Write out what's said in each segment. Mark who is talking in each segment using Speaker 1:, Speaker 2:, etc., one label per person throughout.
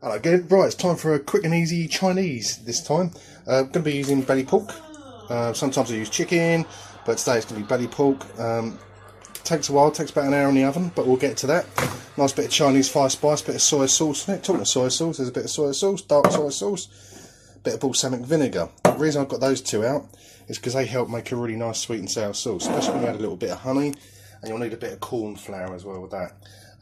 Speaker 1: Hello again. Right, it's time for a quick and easy Chinese this time. I'm going to be using belly pork. Sometimes I use chicken, but today it's going to be belly pork. Takes a while, takes about an hour in the oven, but we'll get to that. Nice bit of Chinese fire spice, bit of soy sauce in it. Talking of soy sauce, there's a bit of soy sauce, dark soy sauce, bit of balsamic vinegar. The reason I've got those two out is because they help make a really nice sweet and sour sauce, especially when you add a little bit of honey, and you'll need a bit of corn flour as well with that.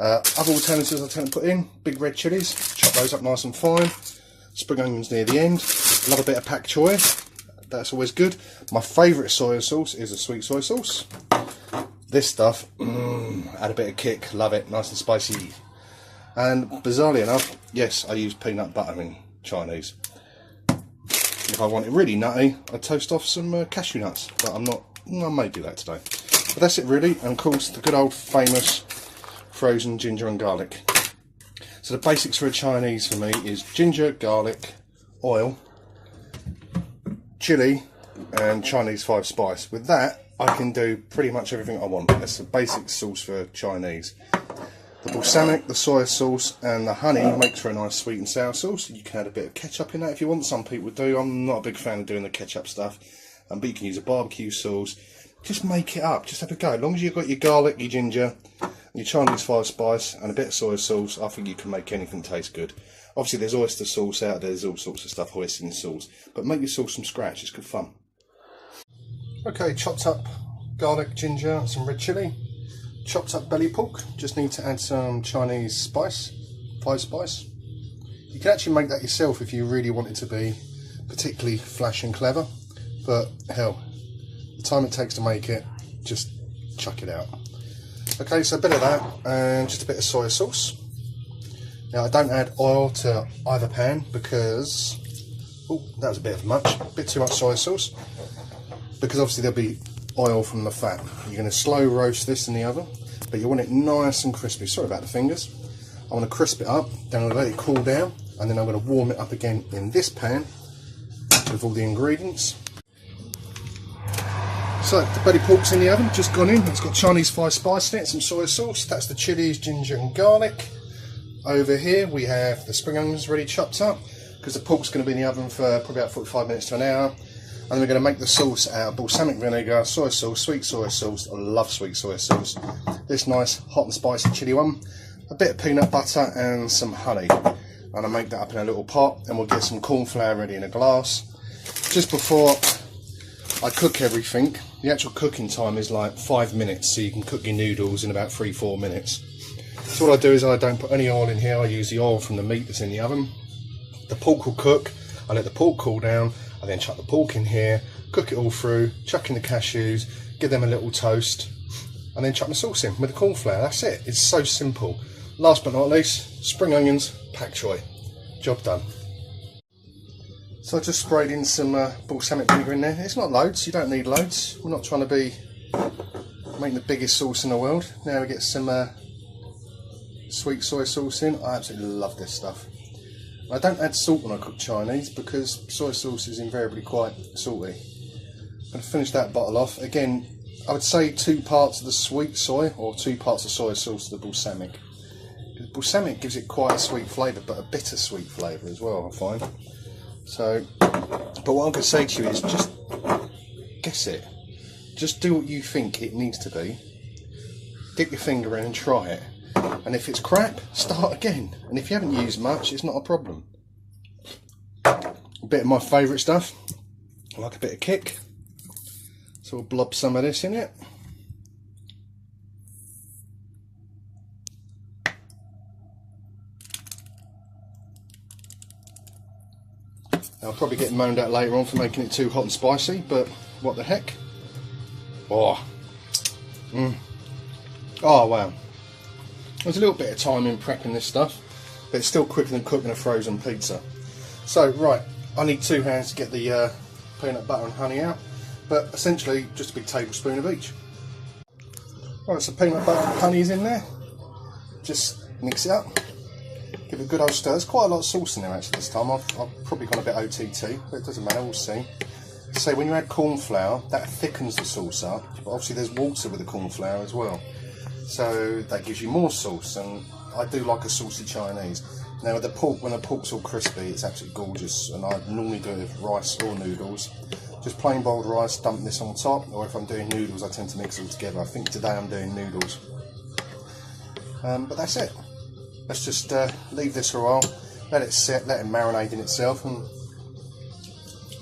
Speaker 1: Other alternatives I tend to put in, big red chillies, chop those up nice and fine, spring onions near the end, love a bit of pak choy, that's always good. My favourite soy sauce is a sweet soy sauce. This stuff, add a bit of kick, love it, nice and spicy. And bizarrely enough, yes, I use peanut butter in Chinese. If I want it really nutty, I toast off some cashew nuts, but I may do that today. But that's it really, and of course the good old famous frozen ginger and garlic. So the basics for a Chinese for me is ginger, garlic, oil, chilli and Chinese 5 spice. With that I can do pretty much everything I want. That's the basic sauce for Chinese. The balsamic, the soy sauce and the honey makes for a nice sweet and sour sauce. You can add a bit of ketchup in that if you want. Some people do. I'm not a big fan of doing the ketchup stuff, but you can use a barbecue sauce. Just make it up, just have a go. As long as you've got your garlic, your ginger, your Chinese 5 spice and a bit of soy sauce, I think you can make anything taste good. Obviously there's oyster sauce out there, there's all sorts of stuff, hoisin sauce, but make your sauce from scratch, it's good fun. Okay, chopped up garlic, ginger, some red chilli, chopped up belly pork. Just need to add some Chinese spice, 5 spice. You can actually make that yourself if you really want it to be particularly flash and clever, but hell, the time it takes to make it, just chuck it out. Okay, so a bit of that and just a bit of soy sauce. Now I don't add oil to either pan because, oh, that was a bit of much, a bit too much soy sauce, because obviously there'll be oil from the fat. You're going to slow roast this in the oven, but you want it nice and crispy. Sorry about the fingers. I want to crisp it up, then I'm going to let it cool down, and then I'm going to warm it up again in this pan with all the ingredients. So the belly pork's in the oven, just gone in. It's got Chinese 5 spice in it, some soy sauce. That's the chillies, ginger and garlic. Over here we have the spring onions ready chopped up, because the pork's going to be in the oven for probably about 45 minutes to an hour. And then we're going to make the sauce out of balsamic vinegar, soy sauce, sweet soy sauce. I love sweet soy sauce. This nice hot and spicy chilli one. A bit of peanut butter and some honey. And I make that up in a little pot, and we'll get some corn flour ready in a glass. Just before I cook everything, the actual cooking time is like 5 minutes, so you can cook your noodles in about 3-4 minutes. So what I do is I don't put any oil in here, I use the oil from the meat that's in the oven. The pork will cook, I let the pork cool down, I then chuck the pork in here, cook it all through, chuck in the cashews, give them a little toast, and then chuck the sauce in with the corn flour. That's it, it's so simple. Last but not least, spring onions, pak choy. Job done. So I just sprayed in some balsamic vinegar in there. It's not loads, you don't need loads. We're not trying to be making the biggest sauce in the world. Now we get some sweet soy sauce in. I absolutely love this stuff. I don't add salt when I cook Chinese because soy sauce is invariably quite salty. I'm going to finish that bottle off. Again, I would say 2 parts of the sweet soy or 2 parts of soy sauce to the balsamic. The balsamic gives it quite a sweet flavour, but a bittersweet flavour as well, I find. So, but what I'm going to say to you is just guess it. Just do what you think it needs to be. Dip your finger in and try it. And if it's crap, start again. And if you haven't used much, it's not a problem. A bit of my favourite stuff. I like a bit of kick. So we'll blob some of this in it. I'll probably get moaned at later on for making it too hot and spicy, but what the heck? Oh, oh wow. There's a little bit of time in prepping this stuff, but it's still quicker than cooking a frozen pizza. So right, I need 2 hands to get the peanut butter and honey out, but essentially just a big tablespoon of each. Right, so peanut butter and honey's in there. Just mix it up. Give it a good old stir. There's quite a lot of sauce in there actually this time. I've probably gone a bit OTT, but it doesn't matter, we'll see. So when you add corn flour, that thickens the sauce up, but obviously there's water with the corn flour as well. So that gives you more sauce, and I do like a saucy Chinese. Now the pork, when the pork's all crispy, it's absolutely gorgeous, and I normally do it with rice or noodles. Just plain boiled rice, dump this on top, or if I'm doing noodles I tend to mix it all together. I think today I'm doing noodles. But that's it. Let's just leave this for a while, let it sit, let it marinate in itself, and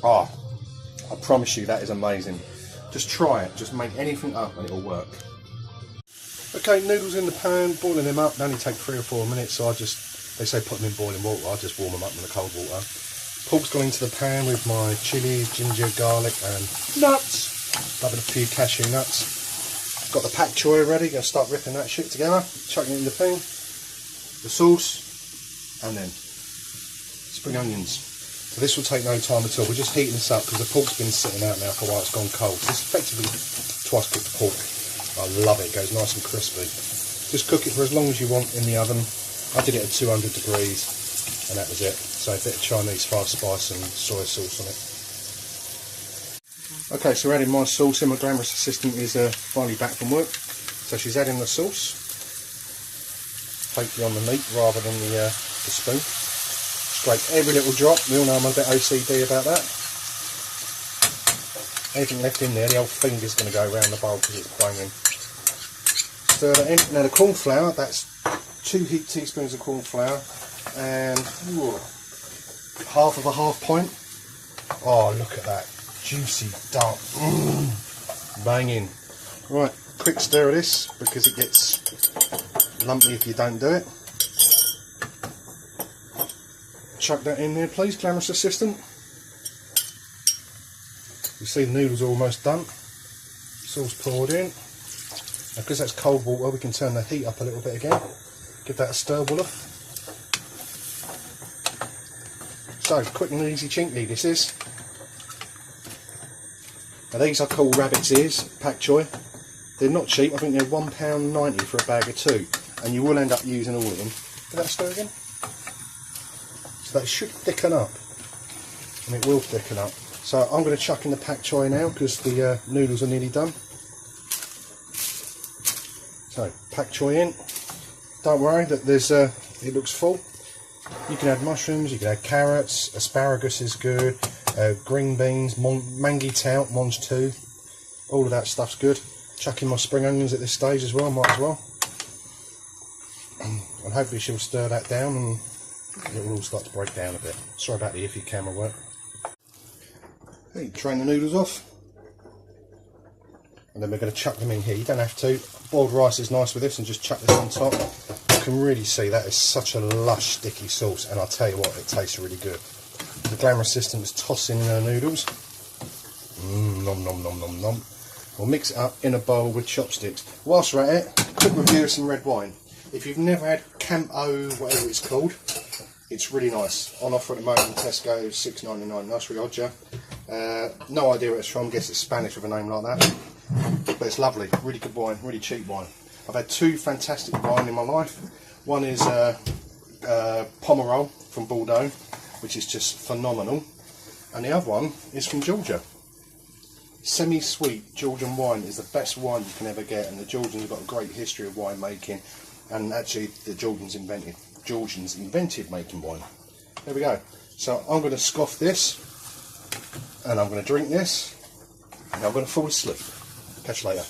Speaker 1: I promise you that is amazing. Just try it, just make anything up and it'll work. Okay, noodles in the pan, boiling them up, they only take 3 or 4 minutes, so they say put them in boiling water, I just warm them up in the cold water. Pork's gone into the pan with my chilli, ginger, garlic and nuts. Loving a few cashew nuts. Got the pak choy ready, gonna start ripping that shit together, chucking it in the thing, the sauce, and then spring onions. So this will take no time at all. We're just heating this up because the pork's been sitting out now for a while, it's gone cold. So it's effectively twice cooked pork. I love it, it goes nice and crispy. Just cook it for as long as you want in the oven. I did it at 200 degrees and that was it. So a bit of Chinese 5 spice and soy sauce on it. Okay, so we're adding my sauce in. My glamorous assistant is finally back from work. So she's adding the sauce. Hopefully on the meat rather than the spoon. Scrape every little drop. We all know I'm a bit OCD about that. Anything left in there, the old finger's going to go around the bowl because it's banging. Stir that in. Now the corn flour, that's 2 heaped teaspoons of corn flour and half of a half pint. Oh, look at that. Juicy, dark, banging. Right, quick stir of this because it gets lumpy if you don't do it. Chuck that in there please, glamorous assistant. You see the noodles are almost done. Sauce poured in. Now because that's cold water we can turn the heat up a little bit again. Give that a stir wooler. So quick and easy chinkly this is. Now these I call rabbit's ears, pak choy. They're not cheap, I think they're £1.90 for a bag of 2. And you will end up using all of them. Give that a stir again. So that should thicken up. And it will thicken up. So I'm going to chuck in the pak choy now because the noodles are nearly done. So pak choy in. Don't worry that there's it looks full. You can add mushrooms, you can add carrots, asparagus is good, green beans, mangi tout, mange tout, all of that stuff's good. Chuck in my spring onions at this stage as well, might as well. And hopefully she'll stir that down and it will all start to break down a bit. Sorry about the iffy camera work. Hey, drain the noodles off. And then we're going to chuck them in here. You don't have to. Boiled rice is nice with this and just chuck this on top. You can really see that is such a lush sticky sauce and I'll tell you what, it tastes really good. The glamorous assistant is tossing in her noodles. Nom nom nom nom nom. We'll mix it up in a bowl with chopsticks. Whilst we're at it, quick review of some red wine. If you've never had Campo, whatever it's called, it's really nice. On offer at the moment in Tesco, $6.99. Nice Rioja. No idea where it's from. Guess it's Spanish with a name like that. But it's lovely. Really good wine. Really cheap wine. I've had 2 fantastic wine in my life. One is Pomerol from Bordeaux, which is just phenomenal. And the other one is from Georgia. Semi-sweet Georgian wine is the best wine you can ever get, and the Georgians have got a great history of wine making, and actually the Georgians invented making wine. There we go. So I'm going to scoff this, and I'm going to drink this, and I'm going to fall asleep. Catch you later.